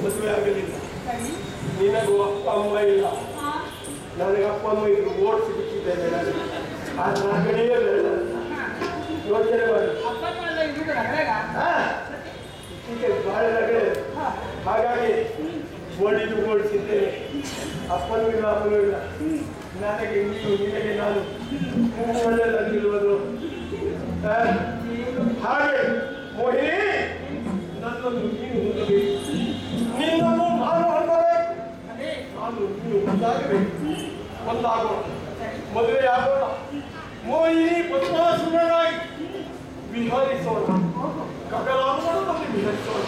ಮದುವೆ ಆಗಲಿಲ್ಲ. ನಿನಗೂ ಅಪ್ಪ ಅಮ್ಮ ಇಲ್ಲ, ನನಗೆ ಅಪ್ಪ ಅಮ್ಮ ಇದ್ರು ಓಡಿಸಿ ಬಿಟ್ಟಿದ್ದೇನೆ. ಅದು ನನ್ನ ಕಡೆಯೇ ಬೇಡ. ಯೋಚನೆ ಮಾಡಿ, ಬಹಳ ರಗಡೆ. ಹಾಗಾಗಿ ಓಡಿಸಿದ್ದೇನೆ. ಅಪ್ಪನೂ ಇಲ್ಲ ಅಮ್ಮನೂ ಇಲ್ಲ. ನನಗೆ ನೀನು, ನಿನಗೆ ನಾನು ನಿಲ್ಲುವುದು. ಹಾಗೆ ಮೋಹಿನಿ, ನನ್ನನ್ನು ನೀನು ಹೊಂದಬೇಕು, ನಿನ್ನನ್ನು ನಾನು ಹೊಂದಬೇಕು, ನಾನು ನೀನು ಒಂದಾಗಬೇಕು. ಒಂದಾಗೋಣ, ಮದುವೆ ಆಗೋಣ, ಮೋಹಿನಿ ಪದ್ಮಾಸುರನಾಗಿ ವಿಹರಿಸೋಣ, ಗಗನಾಮದಲ್ಲಿ ವಿಹರಿಸೋಣ.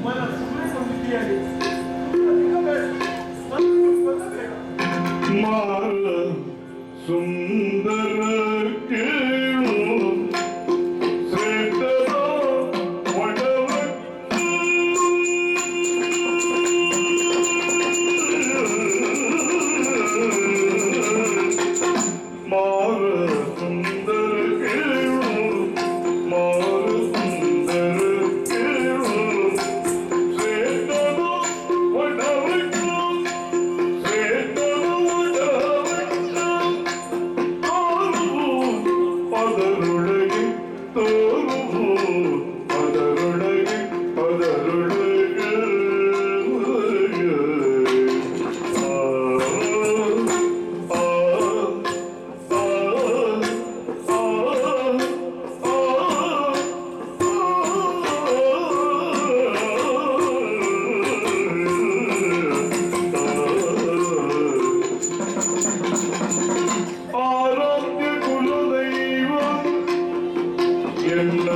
ಮನಸ್ಸು ಸಮೃದ್ಧಿಯಾಗಿ ಮಾರ ಸುಂದರ ಕೇಳು ಶ್ರೇಷ್ಠರ ಒಡವ ಮಾರ ಸುಂದರ ಕೇಳು ಮಾರ ಸುಂದರ ಕೇಳು ಶ್ರೇಷ್ಠರ ಒಡವಕ್ಕೆ ಅದರೊಳಗೆ ತೋರು ಅದರೊಳಗೆ ಅದರೊಳಗೆ ಆರಾಧ್ಯ ಕುಲದೈವ ಎಲ್ಲ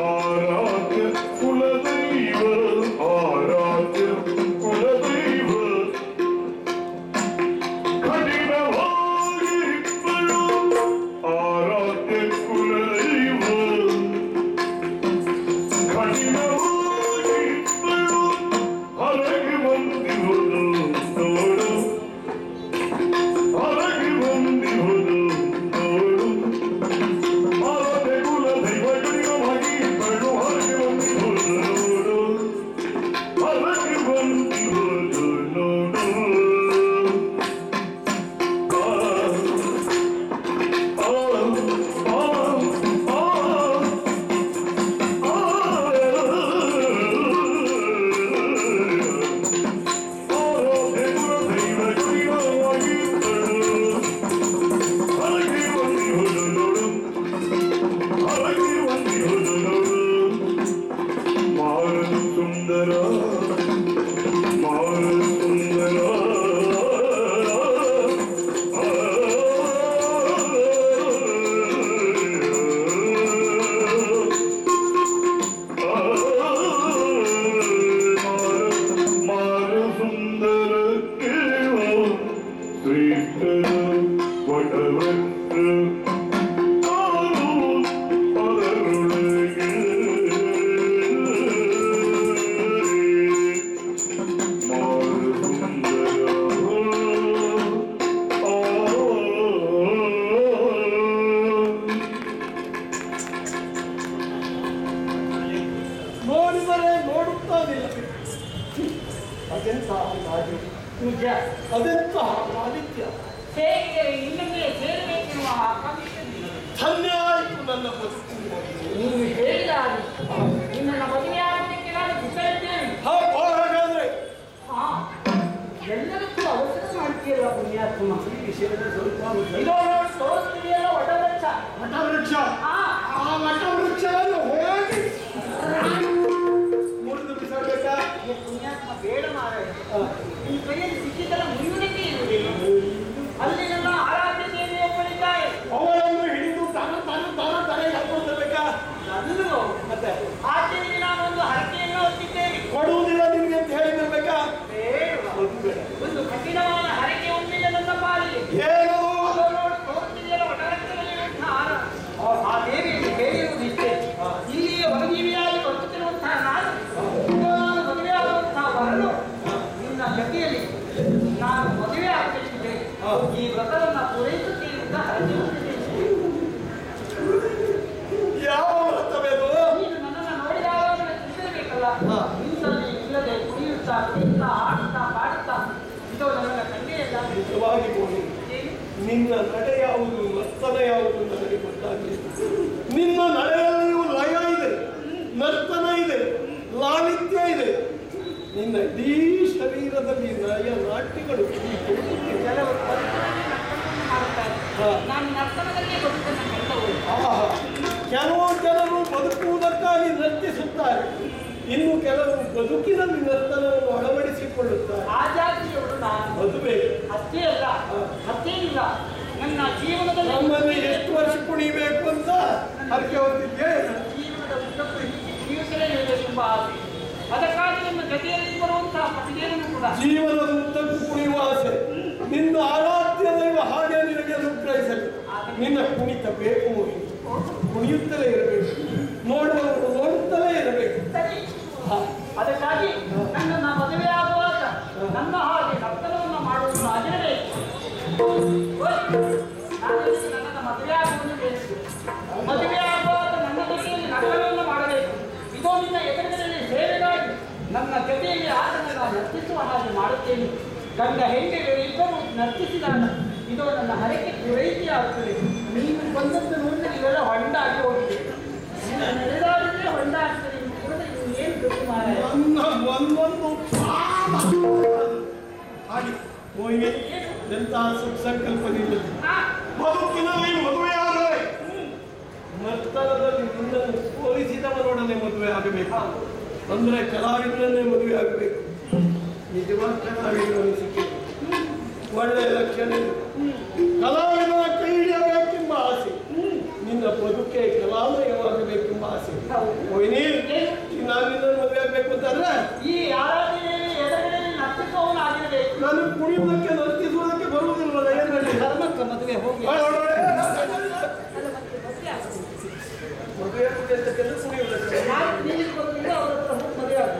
ಆರಾಧ್ಯ ಕುಲದೈವ ಆರಾಧ್ಯ ಕುಲದೈವ ಕಠಿಣವಾಗಿರಿಪ್ಪಳು ಆರಾಧ್ಯ ಕುಲದೈವ ಕಠಿಣವಾಗಿರಿಪ್ಪಳು ಹೊರಗೆ ಬಂದಿರುವುದು ನೋಡು ಹೊರಗೆ ಬಂದಿರುವುದು ನೋಡು ಆರಾಧ್ಯ ಕುಲದೈವ ಕಠಿಣವಾಗಿ ಇಪ್ಪಳು ಹೊರಗೆ ಬಂದಿರುವುದು ನೋಡು ಹೊರಗೆ ಬಂದಿರುವುದು ನೋಡು ಸುಂದರ ಮಾರ ಸುಂದರ ಮಾರ ಸುಂದರ ಕೇಳ ಶ್ರೇಷ್ಠರ ಒಡವಕ್ಕೆ ಅದರೊಳಗೆ ನೋಡಿದರೆ ನೋಡುತ್ತಾನಿಲ್ಲ. ಅದೆಂತ ಹಾಗೆ ನಿಜ, ಅದೆಂತ ಆದಿತ್ಯ. ಹೇಗೆ ಇನ್ನೊಂದು ಸೇರಬೇಕೆನ್ನುವ ಆಕಾಂಕ್ಷೆಯಲ್ಲಿ ಧನ್ಯ ಆಯಿತು ನನ್ನ ಬದುಕು. ನೀವು ಹೇಳಿದ ಹಾಗೆ ನಿನ್ನ ಮದುವೆಯಾಗಲಿಕ್ಕೆ ನಾನು ಬಿಟ್ಟರಿದ್ದೇನೆ. ಹಾಗಾದ್ರೆ ಎಲ್ಲದಕ್ಕೂ ಅವಸರ ಮಾಡ್ತೀಯಲ್ಲ ಪುಣ್ಯಾತ್ಮ. ಈ ವಿಷಯದಲ್ಲಿ ಸ್ವಲ್ಪ ಇದೋ ನೋಡಿ ತೋರಿಸ್ತೀಯಲ್ಲ ವಟವೃಕ್ಷ. ವಟವೃಕ್ಷ, ಆ ವಟವೃಕ್ಷವನ್ನು ಹೋಗಿ ಮುರಿದು ಬಿಸಾಡಬೇಕಾ? ಪುಣ್ಯಾತ್ಮ ಬೇಡ ಮಾರಾಯ. ನಿನ್ನ ಕೈಯಲ್ಲಿ ಸಿಕ್ಕಿದ್ದಲ್ಲ ಮುರಿಯುವುದಕ್ಕೆ ಇರುವುದಿಲ್ಲ. ಅಲ್ಲಿ ನನ್ನ ಆರಾಧ್ಯ ದೇವಿ ಒಬ್ಬಳಿದ್ದಾಳೆ. ಅವಳನ್ನು ಹಿಡಿದು ತನಗೆ ಹಾಕೊಳ್ಬೇಕಾ? ಅದನ್ನು ಮತ್ತೆ ಆಚೆಯಲ್ಲಿ ನಾನೊಂದು ಹರಕೆಯನ್ನು ಹೊತ್ತಿದ್ದೇನೆ. ಕೊಡುವುದಿಲ್ಲ ನಿಮಗೆ ಅಂತ ಹೇಳಿ ಬರ್ಬೇಕಾ? ಒಂದು ಕಠಿಣವಾದ ಹರಕೆ ಒಂದಿದೆ ನನ್ನ ಪಾಲಿಗೆ. ಏನು ನೋಡಿ ತೋರಿಸಿದೆಯಲ್ಲ ವಟವೃಕ್ಷದಲ್ಲಿರುವಂತಹ ಆ ದೇವಿಯನ್ನು ಹೇಳಿರುವುದಿಷ್ಟೇ. ಇಲ್ಲಿಯ ವನಜೀವಿಯಾಗಿ ಬರುತ್ತಿರುವಂತಹ ನಾನು ಮದುವೆಯಾಗುವಂತಹ ವರನು ನಿನ್ನ ಜೊತೆಯಲ್ಲಿ ನಾನು ಮದುವೆ ಆಗಬೇಕಿದೆ. ನಿಜವಾಗಿ ಗೋಣಿ ಏನು? ನಿನ್ನ ನಡೆ ಯಾವುದು ನರ್ತನ ಯಾವುದು ನನಗೆ ಗೊತ್ತಾಗಲಿಲ್ಲ. ನಿನ್ನ ನಡೆಯಲ್ಲಿಯೂ ಲಯ ಇದೆ, ನರ್ತನ ಇದೆ, ಲಾಲಿತ್ಯ ಇದೆ. ನಿನ್ನ ಇಡೀ ಶರೀರದಲ್ಲಿ ನಯ ನಾಟ್ಯಗಳು ಕೆಲವರು ಬದುಕಿನಲ್ಲಿ ನರ್ತನವನ್ನು ಮಾಡುತ್ತಾರೆ. ಹಾ. ನಾನು ನರ್ತನದಲ್ಲೇ ಬದುಕನ್ನು ಕಲಿತವರು. ಕೆಲವು ಜನರು ಬದುಕುವುದಕ್ಕಾಗಿ ನರ್ತಿಸುತ್ತಾರೆ, ಇನ್ನು ಕೆಲವರು ಬದುಕಿನಲ್ಲಿ ನರ್ತನವನ್ನು ಅಳವಡಿಸಿಕೊಳ್ಳುತ್ತಾರೆ. ಆ ಜಾತಿಯವರು ನಾನು. ಮದುವೆ ಅಷ್ಟೇ ಅಲ್ಲ, ಮತ್ತೇನಿಲ್ಲ, ನನ್ನ ಜೀವನದಲ್ಲಿ ನಮ್ಮಲ್ಲಿ ಎಷ್ಟು ವರ್ಷ ಕುಣಿಬೇಕು ಅಂತ ಹರಕೆ ಹೊತ್ತಿದ್ಯೆ. ಜೀವನದ ಉದ್ದಕ್ಕೂ ಜೀವಿಸಲೇ ಇರಬೇಕೆಂಬ ಆಸೆ. ಅದಕ್ಕಾಗಿ ನನ್ನ ಜೊತೆಯಲ್ಲಿ ಬರುವಂತಹ ಪತಿದೇವನು ಕೂಡ ಜೀವನದ ಉದ್ದಕ್ಕೂ ಕುಣಿಯುವ ಆಸೆ. ನಿನ್ನ ಆರಾಧ್ಯ ದೈವ ಹಾಗೆ ನಿನಗೆ ಅನುಗ್ರಹಿಸಲಿ. ನಿನ್ನ ಕುಣಿತ ಬೇಕು, ಕುಣಿಯುತ್ತಲೇ ಇರಬೇಕು, ನೋಡುವವರು ನೋಡುತ್ತಲೇ ಇರಬೇಕು. ಸರಿ. ಅದಕ್ಕಾಗಿ ನನ್ನನ್ನು ಮದುವೆ ಆಗುವಾಗ ನನ್ನ ಹಾಗೆ ನರ್ತನವನ್ನು ಮಾಡುವುದು ಆಗಿರಬೇಕು. ನನ್ನನ್ನು ಮದುವೆ ಆಗುವುದು ಬೇಕು. ಮದುವೆ ಆಗುವಾಗ ನನ್ನ ಜೊತೆಯಲ್ಲಿ ನರ್ತನವನ್ನು ಮಾಡಬೇಕು. ಇದೋ ನಿನ್ನ ಎದುರುಗಳಲ್ಲಿ ಸೇವೆಗಾಗಿ ನನ್ನ ಜೊತೆಯಲ್ಲಿ ಆತನ ನರ್ತಿಸುವ ಹಾಗೆ ಮಾಡುತ್ತೇನೆ. ಗಂಡ ಹೆಂಡಿಗಳು ಇಬ್ಬರು ನರ್ತಿಸಿದಾಗ ಇದು ನನ್ನ ಹರಕೆ ಪೂರೈಕೆಯಾಗುತ್ತದೆ. ನೀನು ಬಂದದ್ದು ನೋಡಿದ್ರೆ ಇವೆಲ್ಲ ಹೊಂಡಾಗಿ ಹೋಗಿದೆ. ನಡೆದಾಡಿದ್ರೆ ಹೊಂಡ ಆಗ್ತದೆ. ಏನು ಗೊತ್ತು ಮಾರಾಯ? ನನ್ನ ಒಂದೊಂದು ಹಾಗೆ ಹೋಗಿ ಎಂತಹ ಸುಸಂಕಲ್ಪದಿಂದ ಬದುಕಿನಲ್ಲಿ ಮದುವೆಯಾದರೆ ನರ್ತನದಲ್ಲಿ ನಿನ್ನನ್ನು ಸೋಲಿಸಿದವನೊಡನೆ ಮದುವೆ ಆಗಬೇಕು. ಅಂದ್ರೆ ಕಲಾವಿದರನ್ನೇ ಮದುವೆ ಆಗಬೇಕು. ನಿಜವಾದ ಕಲಾವಿದರನ್ನು ಸಿಕ್ಕಿದೆ, ಒಳ್ಳೆಯ ಲಕ್ಷಣ ಇದೆ. ಕಲಾವಿದರ ಕೈ ಹಿಡಿಯಬೇಕೆಂಬ ಆಸೆ, ನಿನ್ನ ಬದುಕೆ ಕಲಾಮಯವಾಗಬೇಕೆಂಬ ಆಸೆ. ಮೊಯ್ನಿ, ನಾನು ನಿನ್ನನ್ನು ಮದುವೆ ಆಗಬೇಕು ಅಂತಂದ್ರೆ ಈ ಆರಾಧನೆಯಲ್ಲಿ ಎದುರುಗಡೆಯಲ್ಲಿ ನರ್ತಿಸುವವನು ಆಗಿರಬೇಕು. ನಾನು ಕುಣಿಯುವುದಕ್ಕೆ ನರ್ತಿಸುವುದಕ್ಕೆ ಬರುವುದಿಲ್ವಲ್ಲ, ಏನು ಹೇಳಿ? ಧರ್ಮಕ್ಕ ಮದುವೆ ಹೋಗಿ ಮದುವೆ ಆಗುತ್ತೆ ಅಂತ ಕೆಲಸ ಕುಣಿಯುವುದಕ್ಕೆ ನೀನು ಬಂದಿದ್ರೆ ಅವರ ಹತ್ರ ಹೋಗಿ ಮದುವೆ ಆಗ.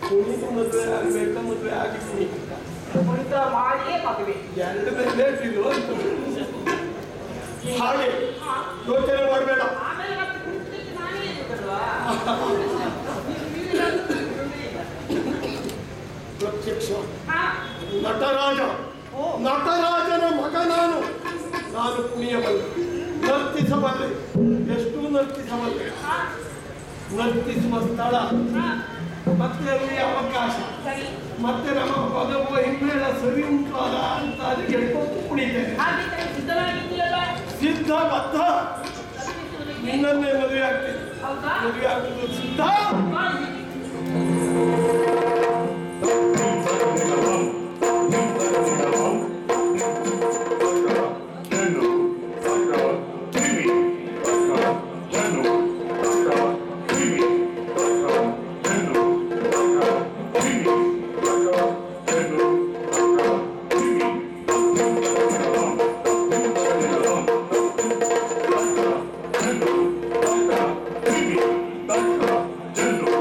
ಕುಣಿದು ಮದುವೆ ಆಗಬೇಕಾ, ಮದುವೆ ಆಗಿ ಕುಣಿತ ಕುಣಿತ ಮಾಡಿಯೇ ಮದುವೆ. ಎರಡನೇ ಲೇಟಿಲ್ವ ಹಾಗೆ ಯೋಚನೆ ಮಾಡಬೇಡ. ಆಮೇಲೆ ಮತ್ತೆ ಕುಣಿತಕ್ಕೆ ನಾನೇ ಇರುತ್ತಲ್ವಾ? ಪ್ರತ್ಯಕ್ಷ ನಟರಾಜ, ನಟರಾಜನ ಮಗ ನಾನು. ನಾನು ಕುಣಿಯಬಲ್ಲೆ, ನರ್ತಿಸಬಲ್ಲೆ, ಎಷ್ಟು ನರ್ತಿಸಬಲ್ಲೆ. ನರ್ತಿಸುವ ಸ್ಥಳ ಮತ್ತೆ ಅಲ್ಲಿ ಅವಕಾಶ, ಸರಿ. ಮತ್ತೆ ನಮ್ಮ ಪದವ ಹಿಮ್ಮೇಳ ಸರಿ ಉಂಟು ಅಲ್ಲ ಅಂತ ಅದಕ್ಕೆ ಹೇಳ್ಕೊಂಡು ಕುಣಿತೇನೆ. ಹಾಗಿದ್ದರೆ ಸಿದ್ಧನಾಗಿದ್ದೀಯಲ್ಲ? ಸಿದ್ಧಬದ್ಧ, ನಿನ್ನನ್ನೇ ಮದುವೆ ಆಗ್ತೇನೆ. ಹೌದಾ? ಮದುವೆ ಆಗುವುದು ಸಿದ್ಧ. ಮಾಡಿ. General.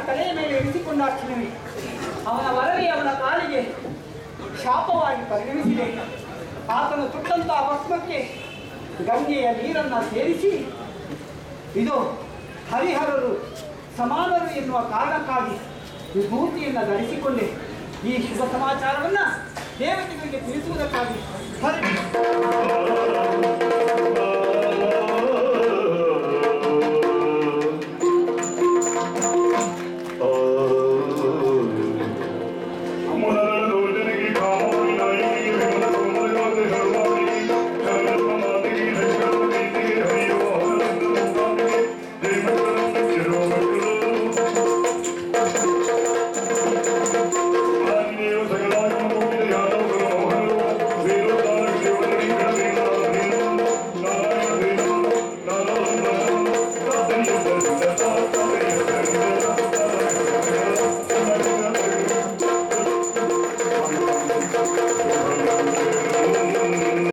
ತಲೆಯ ಮೇಲೆ ಇರಿಸಿಕೊಂಡ ಕ್ಷಣವೇ ಅವನ ವರದಿ ಅವನ ಕಾಲಿಗೆ ಶಾಪವಾಗಿ ಪರಿಣಮಿಸಿದೆ. ಆತನು ತುಟ್ಟಂತಹ ಭಸ್ಮಕ್ಕೆ ಗಂಗೆಯ ನೀರನ್ನು ಸೇರಿಸಿ ಇದು ಹರಿಹರರು ಸಮಾನರು ಎನ್ನುವ ಕಾರಣಕ್ಕಾಗಿ ವಿಭೂತಿಯನ್ನು ಧರಿಸಿಕೊಂಡೆ. ಈ ಶುಭ ಸಮಾಚಾರವನ್ನು ದೇವತೆಗಳಿಗೆ ತಿಳಿಸುವುದಕ್ಕಾಗಿ